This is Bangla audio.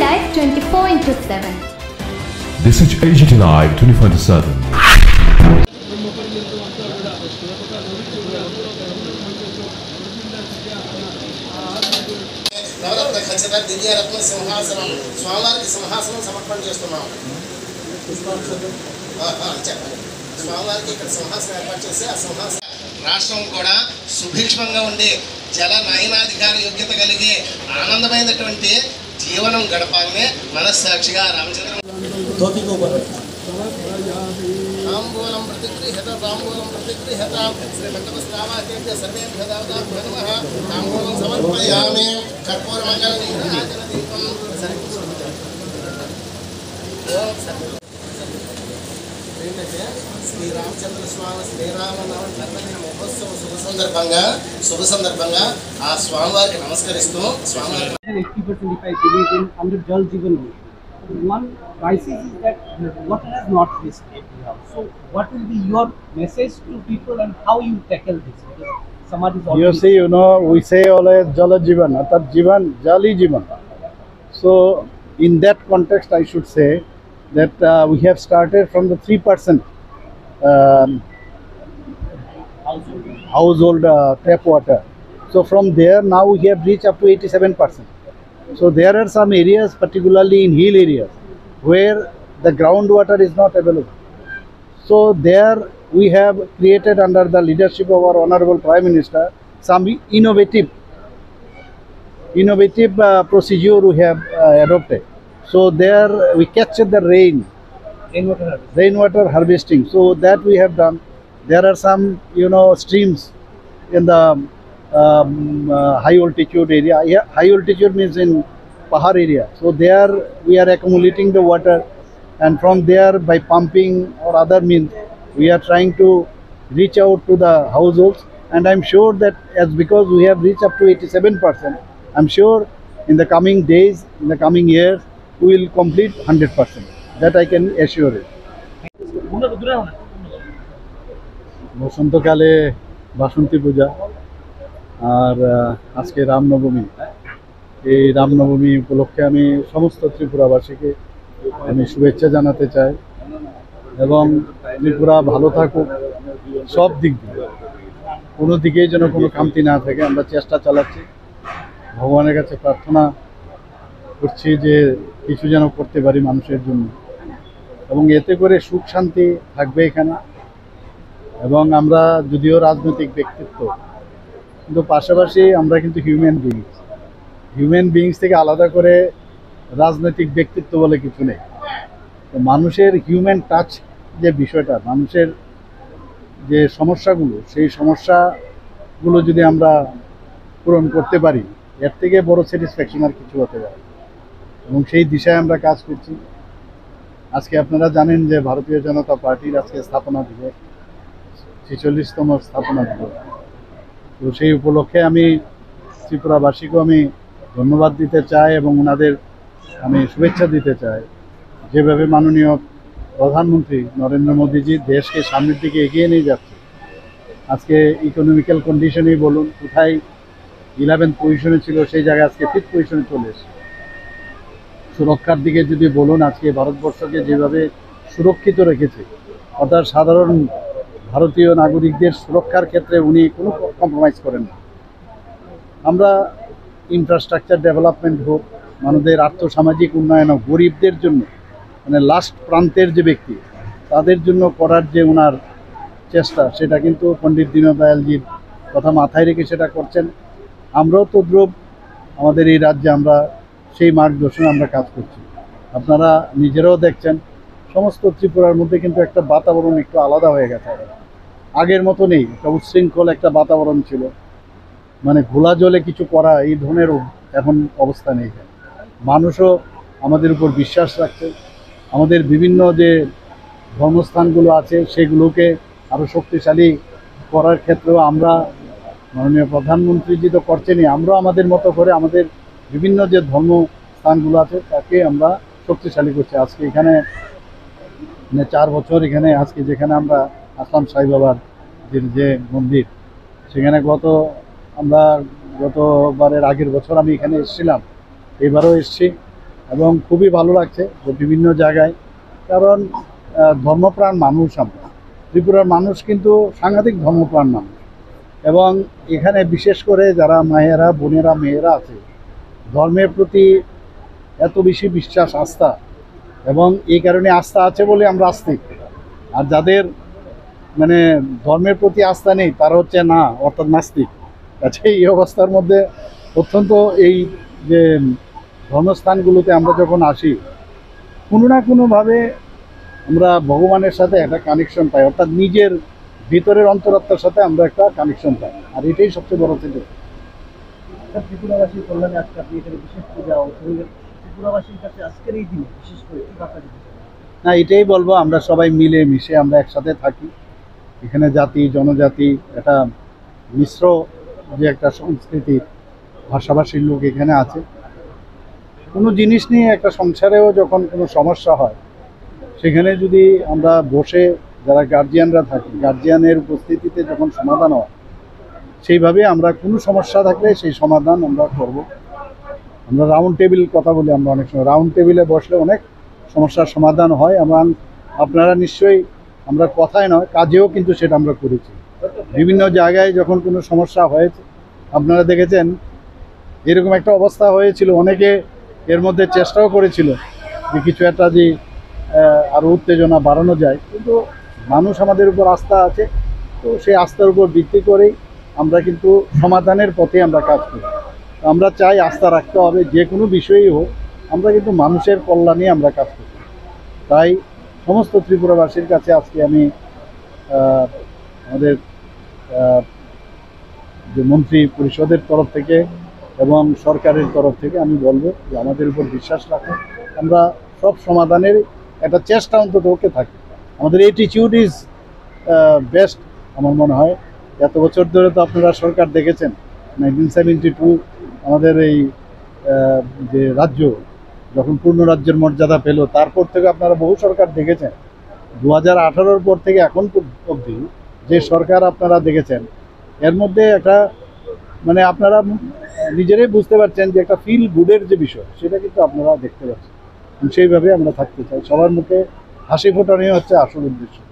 Live 24/7. This is AGT Live 24/7. నవరత్న ఖచ్చిత దివ్యరత్న సింహాసనం స్వామివారికి సింహాసనం సమర్పణ చేస్తున్నాం. స్వామివారికి ఇక్కడ సింహాసనం ఏర్పాటు చేసి ఆ సింహాసనం రాష్ట్రం కూడా సుభిక్షంగా ఉండి జల నయనాధికార యోగ్యత కలిగి ఆనందమైనటువంటి జీవనం గడపాలని మనస్సాక్షిగా రామచంద్ర తాంబూలం ప్రతిగృహ్యత శ్రీమండపస్థావాకేభ్య సర్వేభ్యో దేవతాభ్యో నమః. తాంబూలం సమర్పయామి. కర్పూరమంగళ నీరాజన దీపం ఏంటంటే శ్రీరామచంద్ర స్వామి శ్రీరామనవమి జన్మదిన మహోత్సవం శుభ సందర్భంగా ఆ స్వామివారికి నమస్కరిస్తూ స్వామివారికి 80% if I believe in under Jal Jeevan Mission. One crisis is that water has not reached every house. So what will be your message to people and how you tackle this? Because Samaj is already... You see, we say always Jala Jeevan, Atat Jeevan, Jali Jeevan. So in that context, I should say that we have started from the 3% household tap water. So from there, now we have reached up to 87%. So there are some areas, particularly in hill areas, where the groundwater is not available. So there we have created, under the leadership of our Honorable Prime Minister, some innovative procedure we have adopted. So there we capture the rainwater harvesting. So that we have done. There are some streams in the high altitude area. High altitude means in Pahar area. So there we are accumulating the water, and from there by pumping or other means we are trying to reach out to the households. And I'm sure that because we have reached up to 87%, I'm sure in the coming days, in the coming years, we will complete 100%. That I can assure you. বসন্তকালে বাসন্তী পূজা আর আজকে রামনবমী। এই রামনবমী উপলক্ষে আমি সমস্ত ত্রিপুরাবাসীকে আমি শুভেচ্ছা জানাতে চাই এবং ত্রিপুরা ভালো থাকুক সব দিক দিয়ে, কোনো দিকেই যেন কোনো খামতি না থাকে। আমরা চেষ্টা চালাচ্ছি, ভগবানের কাছে প্রার্থনা করছি যে কিছু যেন করতে পারি মানুষের জন্য, এবং এতে করে সুখ শান্তি থাকবে এখানে। এবং আমরা যদিও রাজনৈতিক ব্যক্তিত্ব, কিন্তু পাশাপাশি আমরা কিন্তু হিউম্যান বিংস থেকে আলাদা করে রাজনৈতিক ব্যক্তিত্ব বলে কিছু নেই। তো মানুষের হিউম্যান টাচ যে বিষয়টা, মানুষের যে সমস্যাগুলো, সেই সমস্যাগুলো যদি আমরা পূরণ করতে পারি, এর থেকে বড় স্যাটিসফ্যাকশন আর কিছু হতে পারে, এবং সেই দিশায় আমরা কাজ করছি। আজকে আপনারা জানেন যে ভারতীয় জনতা পার্টির আজকে স্থাপনা দিবস, 46তম স্থাপনা দিবস। তো সেই উপলক্ষে আমি ত্রিপুরাবাসীকেও আমি ধন্যবাদ দিতে চাই এবং ওনাদের আমি শুভেচ্ছা দিতে চাই। যেভাবে মাননীয় প্রধানমন্ত্রী নরেন্দ্র মোদীজি দেশকে সামনের দিকে এগিয়ে নিয়ে যাচ্ছে, আজকে ইকোনমিক্যাল কন্ডিশনেই বলুন, কোথায় 11th পজিশনে ছিল সেই জায়গায় আজকে 5th পজিশনে চলে এসেছে। সুরক্ষার দিকে যদি বলুন, আজকে ভারতবর্ষকে যেভাবে সুরক্ষিত রেখেছে, অর্থাৎ সাধারণ ভারতীয় নাগরিকদের সুরক্ষার ক্ষেত্রে উনি কোনো কম্প্রোমাইজ করেন না। আমরা ইনফ্রাস্ট্রাকচার ডেভেলপমেন্ট হোক, মানুষদের আর্থসামাজিক উন্নয়ন হোক, গরিবদের জন্য, মানে লাস্ট প্রান্তের যে ব্যক্তি, তাদের জন্য করার যে ওনার চেষ্টা, সেটা কিন্তু পণ্ডিত দীনদয়ালজির কথা মাথায় রেখে সেটা করছেন। আমরাও তদ্রূপ আমাদের এই রাজ্যে আমরা সেই মার্গদর্শনে আমরা কাজ করছি। আপনারা নিজেরাও দেখছেন, সমস্ত ত্রিপুরার মধ্যে কিন্তু একটা বাতাবরণ একটু আলাদা হয়ে গেছে। আগের মতো নেই, একটা উচ্ছৃঙ্খল একটা বাতাবরণ ছিল, মানে ঘোলা জলে কিছু করা এই ধরনের এখন অবস্থা নেই। মানুষও আমাদের উপর বিশ্বাস রাখছে। আমাদের বিভিন্ন যে ধর্মস্থানগুলো আছে সেগুলোকে আরও শক্তিশালী করার ক্ষেত্রেও আমরা, মাননীয় প্রধানমন্ত্রীজি তো করছেনই, আমরাও আমাদের মতো করে আমাদের বিভিন্ন যে ধর্মস্থানগুলো আছে তাকে আমরা শক্তিশালী করছি। আজকে এখানে 4 বছর এখানে আজকে যেখানে আমরা আসলাম সাই বাবার যে মন্দির, সেখানে গতবারের আগের বছর আমি এখানে এসেছিলাম, এবারও এসেছি। এবং খুবই ভালো লাগছে যে বিভিন্ন জায়গায়, কারণ ধর্মপ্রাণ মানুষ আমরা, ত্রিপুরার মানুষ কিন্তু সাংঘাতিক ধর্মপ্রাণ মানুষ। এবং এখানে বিশেষ করে যারা মায়েরা, বোনেরা, মেয়েরা আছে, ধর্মের প্রতি এত বেশি বিশ্বাস, আস্থা, এবং এই কারণে আস্থা আছে বলে আমরা আস্তিক। আর যাদের মানে ধর্মের প্রতি আস্থা নেই তারা হচ্ছে না, অর্থাৎ নাস্তিক। আচ্ছা, এই অবস্থার মধ্যে অত্যন্ত এই যে ধর্মস্থানগুলোতে আমরা যখন আসি, কোনো না কোনোভাবে আমরা ভগবানের সাথে একটা কানেকশন পাই, অর্থাৎ নিজের ভিতরের অন্তরাত্মার সাথে আমরা একটা কানেকশন পাই, আর এটাই সবচেয়ে বড় থেকে। ত্রিপুরাবাসীর কল্যাণে আজকে আপনি এখানে বিশেষ পূজা ও ত্রিপুরাবাসীর কাছে আজকের এই দিনে বিশেষ করে কি বার্তা দিতে চান? না, এটাই বলবো, আমরা সবাই মিলে মিশে আমরা একসাথে থাকি। এখানে জাতি জনজাতি একটা মিশ্র যে একটা সংস্কৃতির ভাষাভাষীর লোক এখানে আছে। কোনো জিনিস নিয়ে একটা সংসারেও যখন কোনো সমস্যা হয়, সেখানে যদি আমরা বসে যারা গার্জিয়ানরা থাকি, গার্জিয়ানের উপস্থিতিতে যখন সমাধান হয়, সেইভাবে আমরা কোনো সমস্যা থাকলে সেই সমাধান আমরা করব। আমরা রাউন্ড টেবিল কথা বলি, আমরা অনেক সময় রাউন্ড টেবিলে বসলে অনেক সমস্যার সমাধান হয়। আপনারা নিশ্চয়ই, আমরা কথায় নয় কাজেও কিন্তু সেটা আমরা করেছি। বিভিন্ন জায়গায় যখন কোনো সমস্যা হয়েছে, আপনারা দেখেছেন এরকম একটা অবস্থা হয়েছিল, অনেকে এর মধ্যে চেষ্টাও করেছিল যে কিছু একটা যে আরও উত্তেজনা বাড়ানো যায়, কিন্তু মানুষ আমাদের উপর আস্থা আছে, তো সেই আস্থার উপর ভিত্তি করেই আমরা কিন্তু সমাধানের পথে আমরা কাজ করি। আমরা চাই আস্থা রাখতে হবে, যে কোনো বিষয়েই হোক আমরা কিন্তু মানুষের কল্যাণে আমরা কাজ করি। তাই সমস্ত ত্রিপুরাবাসীর কাছে আজকে আমি আমাদের যে মন্ত্রী পরিষদের তরফ থেকে এবং সরকারের তরফ থেকে আমি বলবো যে আমাদের উপর বিশ্বাস রাখুন, আমরা সব সমাধানের একটা চেষ্টা অন্তত ওকে থাকি। আমাদের অ্যাটিটিউড ইজ বেস্ট আমার মনে হয়। এত বছর ধরে তো আপনারা সরকার দেখেছেন, 1972 আমাদের এই যে রাজ্য যখন পূর্ণ রাজ্যের মর্যাদা পেল, তারপর থেকে আপনারা বহু সরকার দেখেছেন। 2018 পর থেকে এখন অবধি যে সরকার আপনারা দেখেছেন, এর মধ্যে একটা মানে আপনারা নিজেরাই বুঝতে পারছেন যে একটা ফিল গুডের যে বিষয়, সেটা কিন্তু আপনারা দেখতে পাচ্ছেন। সেইভাবে আমরা থাকতে চাই, সবার মুখে হাসি ফোটানোই হচ্ছে আসল উদ্দেশ্য।